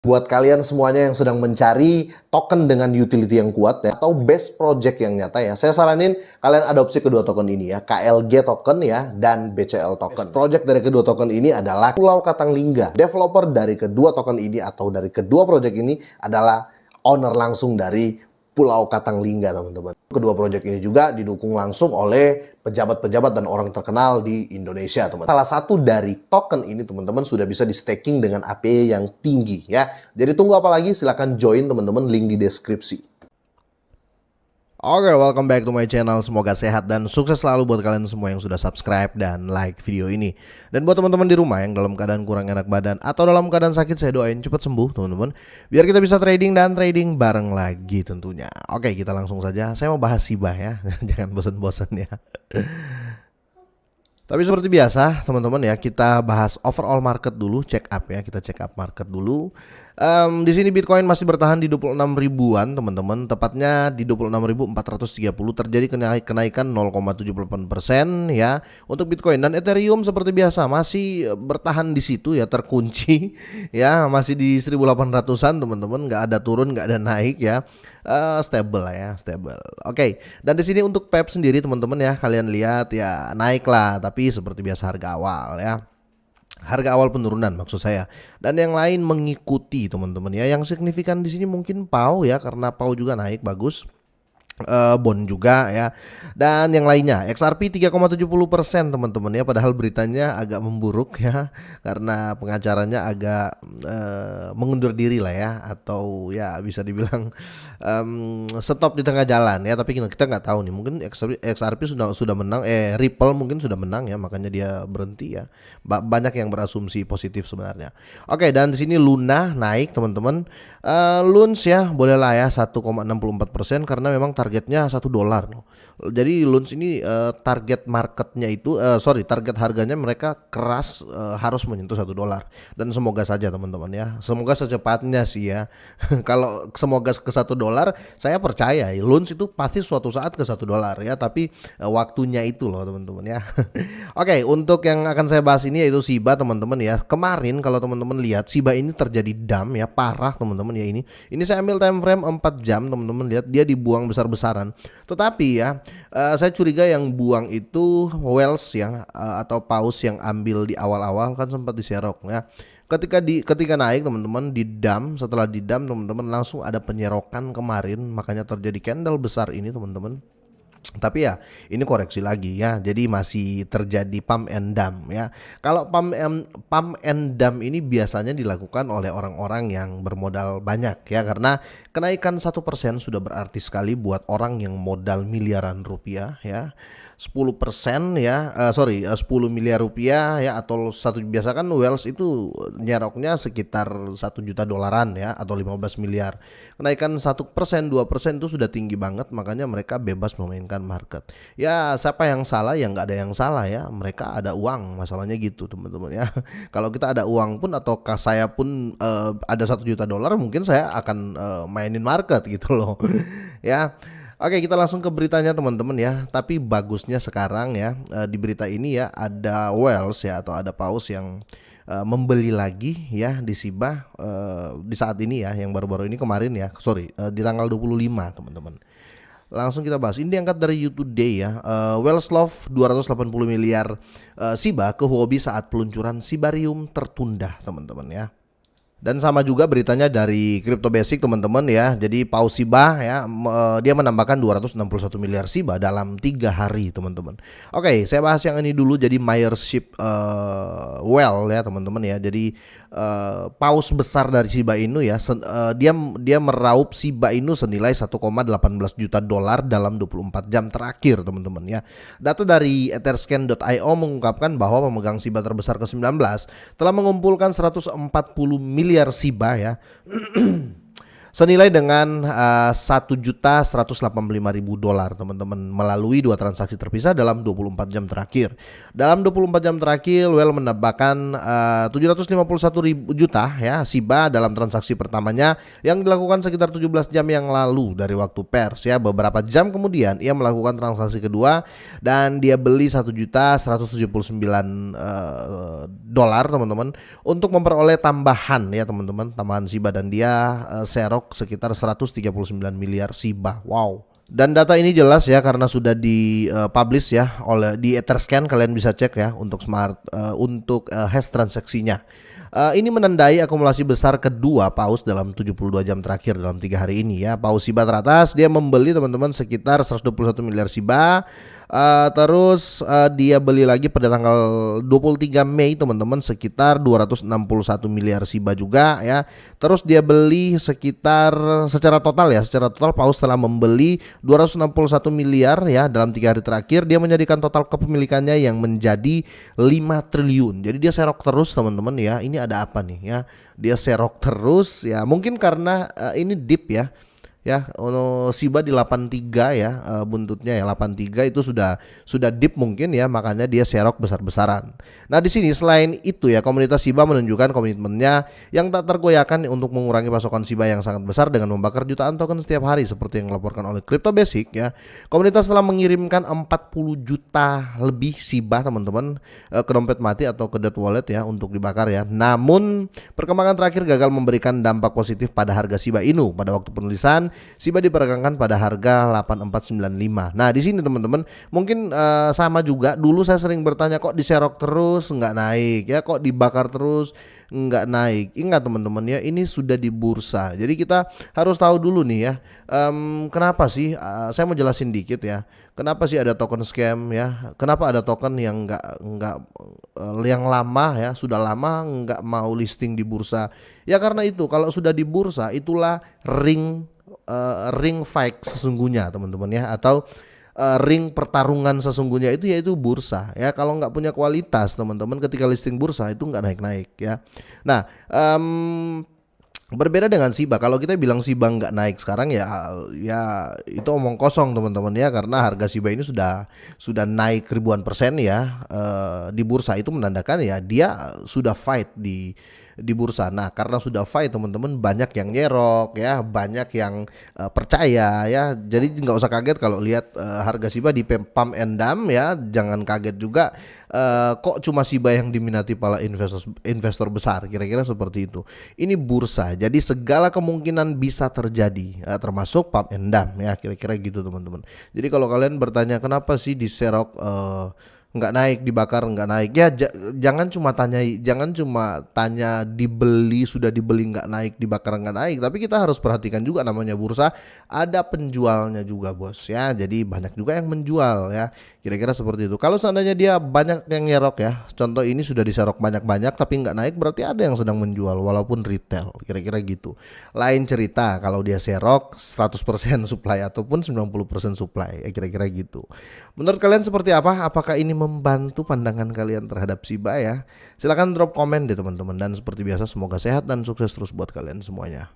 Buat kalian semuanya yang sedang mencari token dengan utility yang kuat ya, atau best project yang nyata ya, saya saranin kalian adopsi kedua token ini ya, KLG token ya, dan BCL token. Best project dari kedua token ini adalah Pulau Katanglingga. Developer dari kedua token ini atau dari kedua project ini adalah owner langsung dari Pulau Katanglingga, teman-teman. Kedua proyek ini juga didukung langsung oleh pejabat-pejabat dan orang terkenal di Indonesia, teman. Salah satu dari token ini, teman-teman, sudah bisa di staking dengan APY yang tinggi ya. Jadi tunggu apa lagi? Silahkan join, teman-teman, link di deskripsi. Oke, welcome back to my channel. Semoga sehat dan sukses selalu buat kalian semua yang sudah subscribe dan like video ini. Dan buat teman-teman di rumah yang dalam keadaan kurang enak badan atau dalam keadaan sakit, saya doain cepat sembuh, teman-teman. Biar kita bisa trading dan trading bareng lagi tentunya. Oke, kita langsung saja. Saya mau bahas Shiba ya. Jangan bosan-bosan ya. Tapi seperti biasa, teman-teman ya, kita bahas overall market dulu, check up ya, kita check up market dulu. Di sini Bitcoin masih bertahan di 26 ribuan, teman-teman, tepatnya di 26.430, terjadi kenaikan 0,78% ya untuk Bitcoin, dan Ethereum seperti biasa masih bertahan di situ ya, terkunci ya, masih di 1800-an, teman-teman, nggak ada turun, nggak ada naik ya. Stable lah ya, stable. Oke, dan di sini untuk PEP sendiri, teman-teman ya, kalian lihat ya naik lah, tapi seperti biasa harga awal ya. Harga awal penurunan maksud saya, dan yang lain mengikuti, teman-teman ya. Yang signifikan di sini mungkin PAU ya, karena PAU juga naik bagus. Bond juga ya, dan yang lainnya XRP 3,70%, teman-teman ya, padahal beritanya agak memburuk ya, karena pengacaranya agak mengundur diri lah ya, atau ya bisa dibilang stop di tengah jalan ya. Tapi kita nggak tahu nih, mungkin XRP sudah menang, Ripple mungkin sudah menang ya, makanya dia berhenti ya. Banyak yang berasumsi positif sebenarnya. Oke, dan di sini Luna naik, teman-teman. Luns ya boleh lah ya 1,64%, karena memang targetnya $1 loh. Jadi Luns ini target marketnya itu target harganya mereka keras, harus menyentuh $1, dan semoga saja, teman-teman ya, semoga secepatnya sih ya. Kalau semoga ke $1, saya percaya Luns itu pasti suatu saat ke $1 ya, tapi waktunya itu loh, teman-teman ya. Oke, untuk yang akan saya bahas ini yaitu Shiba, teman-teman ya. Kemarin kalau teman-teman lihat, Shiba ini terjadi dump ya, parah, teman-teman ya. Ini saya ambil time frame 4 jam, teman-teman lihat dia dibuang besar-besaran. Tetapi ya, saya curiga yang buang itu whales ya, atau paus yang ambil di awal-awal kan sempat diserok ya. Ketika naik, teman-teman, di dump, setelah di dump, teman-teman, langsung ada penyerokan kemarin, makanya terjadi candle besar ini, teman-teman. Tapi ya ini koreksi lagi ya, jadi masih terjadi pump and dump ya. Kalau pump and dump ini biasanya dilakukan oleh orang-orang yang bermodal banyak ya, karena kenaikan 1% sudah berarti sekali buat orang yang modal miliaran rupiah ya. 10% ya, 10 miliar rupiah ya, atau biasa kan Wells itu nyeroknya sekitar 1 juta dolaran ya, atau 15 miliar. Kenaikan 1%, 2% itu sudah tinggi banget, makanya mereka bebas memainkan market. Ya siapa yang salah? Ya nggak ada yang salah ya, mereka ada uang, masalahnya gitu, teman-teman ya. Kalau kita ada uang pun, atau saya pun ada 1 juta dolar, mungkin saya akan mainin market gitu loh ya. Oke, kita langsung ke beritanya, teman-teman ya. Tapi bagusnya sekarang ya, di berita ini ya, ada whales ya, atau ada paus yang membeli lagi ya di Shiba di saat ini ya, yang baru-baru ini kemarin ya, di tanggal 25, teman-teman. Langsung kita bahas. Ini diangkat dari You Today ya. Whales love 280 miliar Shiba ke Huobi saat peluncuran Shibarium tertunda, teman-teman ya. Dan sama juga beritanya dari Crypto Basic, teman-teman ya. Jadi paus Shiba ya, dia menambahkan 261 miliar Shiba dalam 3 hari, teman-teman. Oke, saya bahas yang ini dulu. Jadi Meyership Well ya, teman-teman ya. Jadi paus besar dari Shiba Inu ya, dia meraup Shiba Inu senilai 1,18 juta dolar dalam 24 jam terakhir, teman-teman ya. Data dari etherscan.io mengungkapkan bahwa pemegang Shiba terbesar ke-19 telah mengumpulkan 140 miliar Shiba ya. senilai dengan 1.185.000 dolar teman-teman, melalui dua transaksi terpisah dalam 24 jam terakhir. Dalam 24 jam terakhir, Well menambahkan 751 juta ya SHIBA dalam transaksi pertamanya yang dilakukan sekitar 17 jam yang lalu dari waktu pers ya. Beberapa jam kemudian ia melakukan transaksi kedua dan dia beli 1.179 dolar teman-teman, untuk memperoleh tambahan ya teman-teman, tambahan SHIBA, dan dia serok sekitar 139 miliar SHIBA. Wow. Dan data ini jelas ya karena sudah di-publish ya oleh di Etherscan, kalian bisa cek ya untuk hash transaksinya. Ini menandai akumulasi besar kedua Paus dalam 72 jam terakhir dalam 3 hari ini ya. Paus SHIBA teratas dia membeli teman-teman sekitar 121 miliar SHIBA. Terus dia beli lagi pada tanggal 23 Mei teman-teman sekitar 261 miliar SHIBA juga ya. Terus dia beli secara total Paus telah membeli 261 miliar ya dalam 3 hari terakhir. Dia menjadikan total kepemilikannya yang menjadi 5 triliun. Jadi dia serok terus teman-teman ya. Ini ada apa nih ya? Dia serok terus ya. Mungkin karena ini dip ya. Ya, SHIBA di 83 ya, buntutnya ya 83 itu sudah deep mungkin ya, makanya dia serok besar-besaran. Nah, di sini selain itu ya, komunitas SHIBA menunjukkan komitmennya yang tak tergoyahkan untuk mengurangi pasokan SHIBA yang sangat besar dengan membakar jutaan token setiap hari seperti yang dilaporkan oleh Crypto Basic ya. Komunitas telah mengirimkan 40 juta lebih SHIBA teman-teman ke dompet mati atau ke dead wallet ya untuk dibakar ya. Namun perkembangan terakhir gagal memberikan dampak positif pada harga SHIBA Inu. Pada waktu penulisan SHIBA diperdagangkan pada harga 8495. Nah, di sini teman-teman mungkin sama juga. Dulu saya sering bertanya, kok diserok terus nggak naik ya, kok dibakar terus nggak naik. Ingat teman-teman ya, ini sudah di bursa. Jadi kita harus tahu dulu nih ya, kenapa sih? Saya mau jelasin dikit ya. Kenapa sih ada token scam ya? Kenapa ada token yang yang lama ya, sudah lama nggak mau listing di bursa? Ya karena itu, kalau sudah di bursa itulah ring fight sesungguhnya teman-teman ya, atau ring pertarungan sesungguhnya itu yaitu bursa ya. Kalau nggak punya kualitas teman-teman, ketika listing bursa itu nggak naik-naik ya. Nah, berbeda dengan SHIBA. Kalau kita bilang SHIBA nggak naik sekarang ya itu omong kosong teman-teman ya, karena harga SHIBA ini sudah naik ribuan persen ya di bursa. Itu menandakan ya dia sudah fight di bursa. Nah, karena sudah fight teman-teman, banyak yang nyerok ya, banyak yang percaya ya. Jadi nggak usah kaget kalau lihat harga SHIBA di pump and dump ya. Jangan kaget juga kok cuma SHIBA yang diminati para investor besar, kira-kira seperti itu. Ini bursa, jadi segala kemungkinan bisa terjadi, termasuk pump and dump ya, kira-kira gitu teman-teman. Jadi kalau kalian bertanya kenapa sih diserok nggak naik, dibakar nggak naik ya, jangan cuma tanya sudah dibeli nggak naik, dibakar nggak naik, tapi kita harus perhatikan juga namanya bursa ada penjualnya juga bos ya. Jadi banyak juga yang menjual ya, kira-kira seperti itu. Kalau seandainya dia banyak yang nyerok ya, contoh ini sudah diserok banyak-banyak tapi nggak naik, berarti ada yang sedang menjual walaupun retail, kira-kira gitu. Lain cerita kalau dia serok 100% supply ataupun 90% supply ya, kira-kira gitu. Menurut kalian seperti apa? Apakah ini membantu pandangan kalian terhadap SHIBA ya? Silahkan drop komen deh teman-teman, dan seperti biasa semoga sehat dan sukses terus buat kalian semuanya.